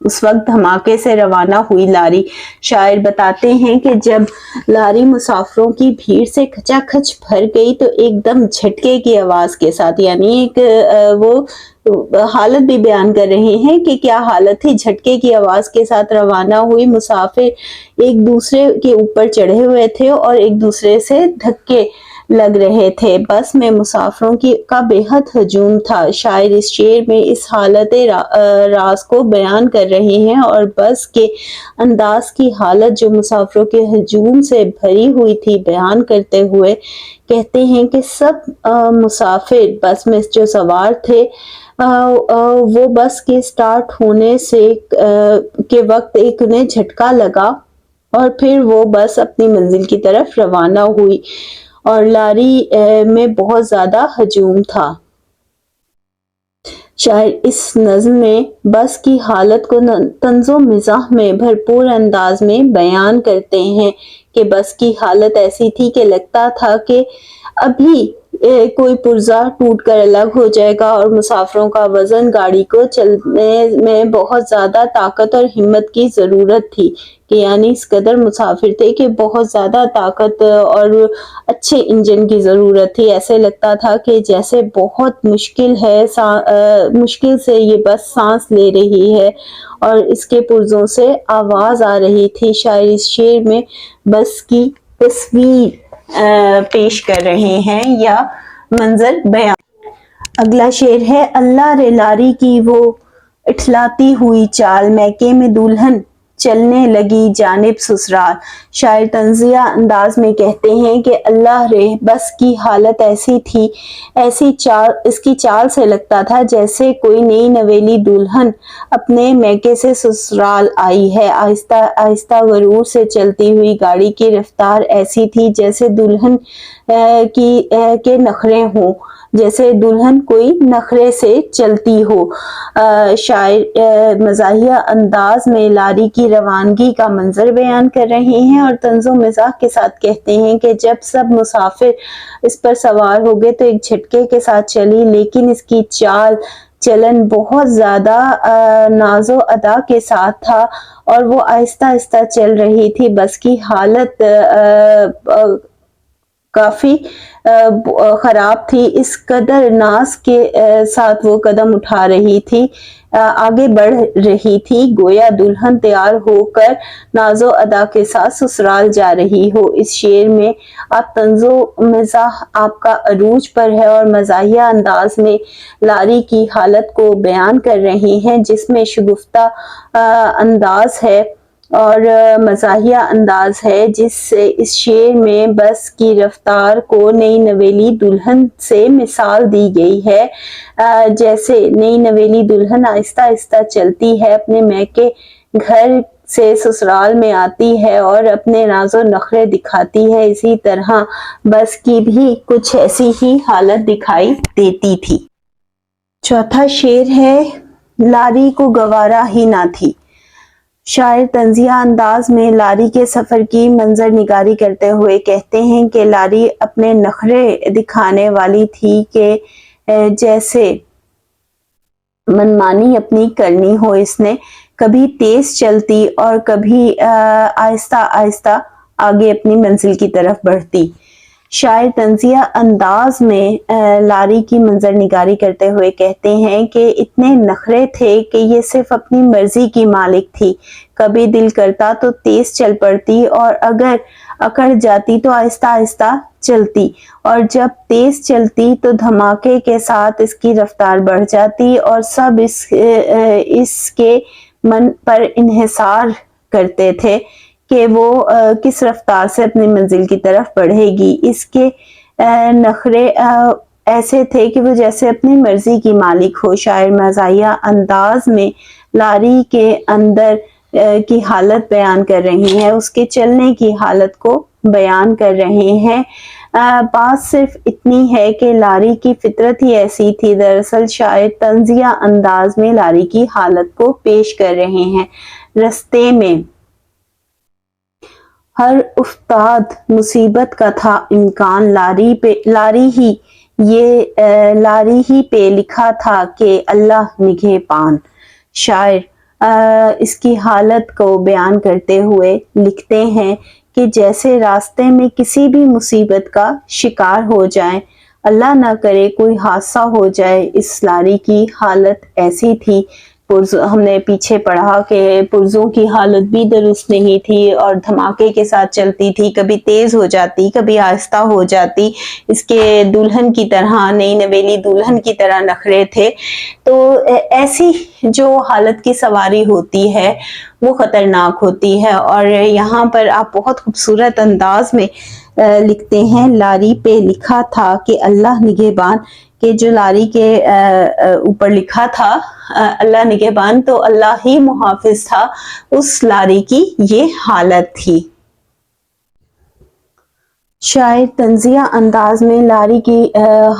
اس وقت دھماکے سے روانہ ہوئی لاری۔ شاعر بتاتے ہیں کہ جب لاری مسافروں کی بھیڑ سے کھچا کھچ بھر گئی تو ایک دم جھٹکے کی آواز کے ساتھ، یعنی ایک وہ حالت بھی بیان کر رہے ہیں کہ کیا حالت تھی، جھٹکے کی آواز کے ساتھ روانہ ہوئی۔ مسافر ایک دوسرے کے اوپر چڑھے ہوئے تھے اور ایک دوسرے سے دھکے لگ رہے تھے۔ بس میں مسافروں کا بے حد ہجوم تھا۔ شاعر اس شعر میں اس حالت راز کو بیان کر رہے ہیں اور بس کے انداز کی حالت جو مسافروں کے ہجوم سے بھری ہوئی تھی بیان کرتے ہوئے کہتے ہیں کہ سب مسافر بس میں جو سوار تھے وہ بس کے سٹارٹ ہونے کے وقت ایک انہیں جھٹکا لگا اور پھر وہ بس اپنی منزل کی طرف روانہ ہوئی اور لاری میں بہت زیادہ ہجوم تھا۔ شاعر اس نظم میں بس کی حالت کو طنز و مزاح میں بھرپور انداز میں بیان کرتے ہیں کہ بس کی حالت ایسی تھی کہ لگتا تھا کہ ابھی کوئی پرزہ ٹوٹ کر الگ ہو جائے گا اور مسافروں کا وزن گاڑی کو چلنے میں بہت زیادہ طاقت اور ہمت کی ضرورت تھی، کہ یعنی اس قدر مسافر تھے کہ بہت زیادہ طاقت اور اچھے انجن کی ضرورت تھی۔ ایسے لگتا تھا کہ جیسے بہت مشکل سے یہ بس سانس لے رہی ہے اور اس کے پرزوں سے آواز آ رہی تھی۔ شاعر اس شعر میں بس کی تصویر پیش کر رہے ہیں یا منظر بیان۔ اگلا شعر ہے اللہ رے لاری کی وہ اٹھلاتی ہوئی چال، میکے میں دلہن چلنے لگی جانب سسرال۔ شاعر طنزیہ انداز میں کہتے ہیں کہ اللہ رے بس کی حالت ایسی تھی، اس کی چال سے لگتا تھا جیسے کوئی نئی نویلی دلہن اپنے میکے سے سسرال آئی ہے۔ آہستہ آہستہ غرور سے چلتی ہوئی گاڑی کی رفتار ایسی تھی جیسے دلہن کے نخرے ہوں، جیسے دلہن کوئی نخرے سے چلتی ہو۔ شاعر مزاحیہ انداز میں لاری کی روانگی کا منظر بیان کر رہے ہیں اور طنز و مزاح کے ساتھ کہتے ہیں کہ جب سب مسافر اس پر سوار ہو گئے تو ایک جھٹکے کے ساتھ چلی، لیکن اس کی چال چلن بہت زیادہ ناز و ادا کے ساتھ تھا اور وہ آہستہ آہستہ چل رہی تھی۔ بس کی حالت کافی خراب تھی، اس قدر ناز کے ساتھ وہ قدم اٹھا رہی تھی، آگے بڑھ رہی تھی، گویا دلہن تیار ہو کر ناز و ادا کے ساتھ سسرال جا رہی ہو۔ اس شعر میں آپ طنز و مزاح آپ کا عروج پر ہے اور مزاحیہ انداز میں لاری کی حالت کو بیان کر رہے ہیں جس میں شگفتہ انداز ہے اور مزاحیہ انداز ہے، جس سے اس شعر میں بس کی رفتار کو نئی نویلی دلہن سے مثال دی گئی ہے، جیسے نئی نویلی دلہن آہستہ آہستہ چلتی ہے، اپنے میکے گھر سے سسرال میں آتی ہے اور اپنے ناز و نخرے دکھاتی ہے، اسی طرح بس کی بھی کچھ ایسی ہی حالت دکھائی دیتی تھی۔ چوتھا شعر ہے لاری کو گوارا ہی نہ تھی۔ شاعر طنزیہ انداز میں لاری کے سفر کی منظر نگاری کرتے ہوئے کہتے ہیں کہ لاری اپنے نخرے دکھانے والی تھی کہ جیسے منمانی اپنی کرنی ہو، اس نے کبھی تیز چلتی اور کبھی آہستہ آہستہ آگے اپنی منزل کی طرف بڑھتی۔ شاعر طنزیہ انداز میں لاری کی منظر نگاری کرتے ہوئے کہتے ہیں کہ اتنے نخرے تھے کہ یہ صرف اپنی مرضی کی مالک تھی، کبھی دل کرتا تو تیز چل پڑتی اور اگر اکڑ جاتی تو آہستہ آہستہ چلتی، اور جب تیز چلتی تو دھماکے کے ساتھ اس کی رفتار بڑھ جاتی اور سب اس کے من پر انحصار کرتے تھے کہ وہ کس رفتار سے اپنی منزل کی طرف بڑھے گی۔ اس کے نخرے ایسے تھے کہ وہ جیسے اپنی مرضی کی مالک ہو۔ شاعر مزاحیہ انداز میں لاری کے اندر کی حالت بیان کر رہے ہیں، اس کے چلنے کی حالت کو بیان کر رہے ہیں۔ بات صرف اتنی ہے کہ لاری کی فطرت ہی ایسی تھی۔ دراصل شاعر طنزیہ انداز میں لاری کی حالت کو پیش کر رہے ہیں۔ رستے میں ہر افتاد مصیبت کا تھا امکان، لاری ہی پہ لکھا تھا کہ اللہ نگہبان۔ شاعر اس کی حالت کو بیان کرتے ہوئے لکھتے ہیں کہ جیسے راستے میں کسی بھی مصیبت کا شکار ہو جائیں، اللہ نہ کرے کوئی حادثہ ہو جائے، اس لاری کی حالت ایسی تھی۔ ہم نے پیچھے پڑھا کہ پرزوں کی حالت بھی درست نہیں تھی اور دھماکے کے ساتھ چلتی تھی، کبھی تیز ہو جاتی، کبھی آہستہ ہو جاتی، اس کے دلہن کی طرح، نئی نویلی دلہن کی طرح نخرے تھے۔ تو ایسی جو حالت کی سواری ہوتی ہے وہ خطرناک ہوتی ہے، اور یہاں پر آپ بہت خوبصورت انداز میں لکھتے ہیں، لاری پہ لکھا تھا کہ اللہ نگہبان، کہ جو لاری کے اوپر لکھا تھا اللہ نگہبان، تو اللہ ہی محافظ تھا، اس لاری کی یہ حالت تھی۔ شاعر طنزیہ انداز میں لاری کی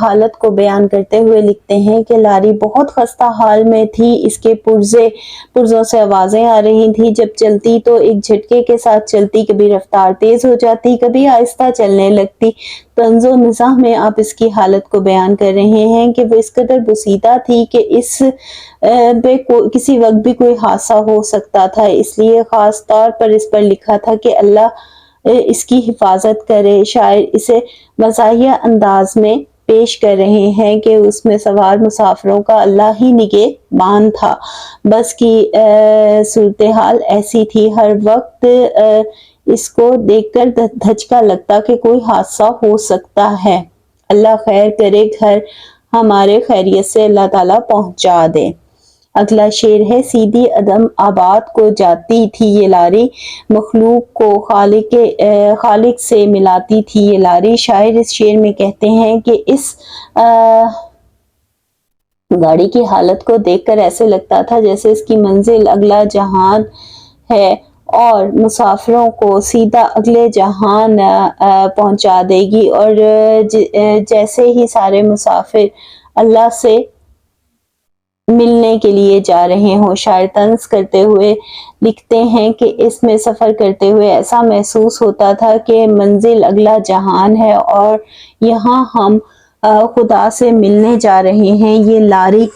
حالت کو بیان کرتے ہوئے لکھتے ہیں کہ لاری بہت خستہ حال میں تھی، اس کے پرزوں سے آوازیں آ رہی تھی، جب چلتی تو ایک جھٹکے کے ساتھ چلتی، کبھی رفتار تیز ہو جاتی، کبھی آہستہ چلنے لگتی۔ طنز و مزاح میں آپ اس کی حالت کو بیان کر رہے ہیں کہ وہ اس قدر بسیطہ تھی کہ اس پہ کسی وقت بھی کوئی حادثہ ہو سکتا تھا، اس لیے خاص طور پر اس پر لکھا تھا کہ اللہ اس کی حفاظت کرے۔ شاعر اسے مزاحیہ انداز میں پیش کر رہے ہیں کہ اس میں سوار مسافروں کا اللہ ہی نگہبان تھا، بس کی صورتحال ایسی تھی، ہر وقت اس کو دیکھ کر دھچکا لگتا کہ کوئی حادثہ ہو سکتا ہے۔ اللہ خیر کرے، گھر ہمارے خیریت سے اللہ تعالیٰ پہنچا دے۔ اگلا شعر ہے، سیدھی عدم آباد کو جاتی تھی یہ لاری، مخلوق کو خالق سے ملاتی تھی یہ لاری۔ شاعر اس شعر میں کہتے ہیں کہ اس گاڑی کی حالت کو دیکھ کر ایسے لگتا تھا جیسے اس کی منزل اگلا جہان ہے اور مسافروں کو سیدھا اگلے جہان پہنچا دے گی، اور جیسے ہی سارے مسافر اللہ سے ملنے کے لیے جا رہے ہوں۔ شاعر طنز کرتے ہوئے لکھتے ہیں کہ اس میں سفر کرتے ہوئے ایسا محسوس ہوتا تھا کہ منزل اگلا جہان ہے اور یہاں ہم خدا سے ملنے جا رہے ہیں، یہ لاری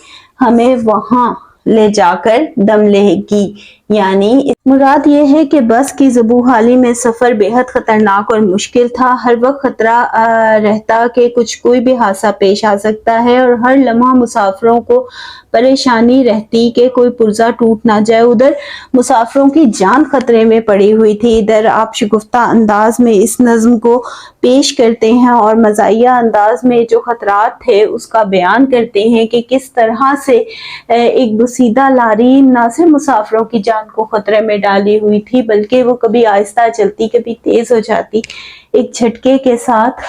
ہمیں وہاں لے جا کر دم لے گی۔ یعنی مراد یہ ہے کہ بس کی زبوں حالی میں سفر بے حد خطرناک اور مشکل تھا، ہر وقت خطرہ رہتا کہ کوئی بھی حادثہ پیش آ سکتا ہے، اور ہر لمحہ مسافروں کو پریشانی رہتی کہ کوئی پرزہ ٹوٹ نہ جائے۔ ادھر مسافروں کی جان خطرے میں پڑی ہوئی تھی، ادھر آپ شگفتہ انداز میں اس نظم کو پیش کرتے ہیں اور مزاحیہ انداز میں جو خطرات تھے اس کا بیان کرتے ہیں کہ کس طرح سے ایک بسیدہ لاری نہ صرف مسافروں کی جان کو خطرے میں ڈالی ہوئی تھی بلکہ وہ کبھی آہستہ چلتی، کبھی تیز ہو جاتی، ایک جھٹکے کے ساتھ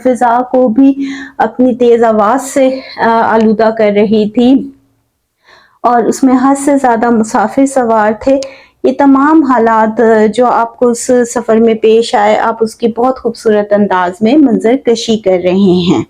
فضا کو بھی اپنی تیز آواز سے آلودہ کر رہی تھی، اور اس میں حد سے زیادہ مسافر سوار تھے۔ یہ تمام حالات جو آپ کو اس سفر میں پیش آئے، آپ اس کی بہت خوبصورت انداز میں منظر کشی کر رہے ہیں۔